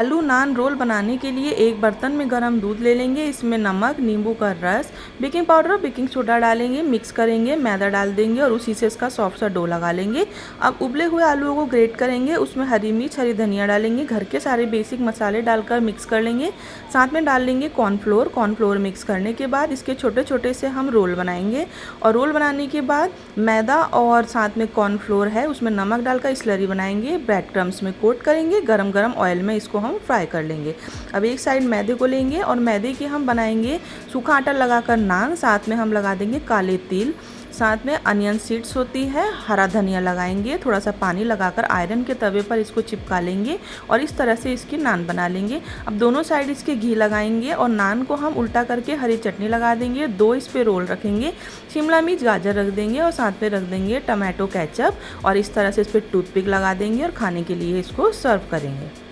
आलू नान रोल बनाने के लिए एक बर्तन में गर्म दूध ले लेंगे। इसमें नमक, नींबू का रस, बेकिंग पाउडर और बेकिंग सोडा डालेंगे, मिक्स करेंगे, मैदा डाल देंगे और उसी से इसका सॉफ्ट सा डो लगा लेंगे। अब उबले हुए आलूओं को ग्रेट करेंगे, उसमें हरी मिर्च, हरी धनिया डालेंगे, घर के सारे बेसिक मसाले डालकर मिक्स कर लेंगे। साथ में डाल लेंगे कॉर्नफ्लोर। कॉर्नफ्लोर मिक्स करने के बाद इसके छोटे छोटे से हम रोल बनाएंगे और रोल बनाने के बाद मैदा और साथ में कॉर्नफ्लोर है उसमें नमक डालकर स्लरी बनाएंगे, ब्रेड क्रम्स में कोट करेंगे, गरम गरम ऑयल में इसको हम फ्राई कर लेंगे। अब एक साइड मैदे को लेंगे और मैदे के हम बनाएंगे सूखा आटा लगाकर नान। साथ में हम लगा देंगे काले तिल, साथ में अनियन सीड्स होती है, हरा धनिया लगाएंगे, थोड़ा सा पानी लगाकर आयरन के तवे पर इसको चिपका लेंगे और इस तरह से इसकी नान बना लेंगे। अब दोनों साइड इसके घी लगाएंगे और नान को हम उल्टा करके हरी चटनी लगा देंगे, 2 इस पे रोल रखेंगे, शिमला मिर्च, गाजर रख देंगे और साथ में रख देंगे टमाटो केचप और इस तरह से इस पर टूथपिक लगा देंगे और खाने के लिए इसको सर्व करेंगे।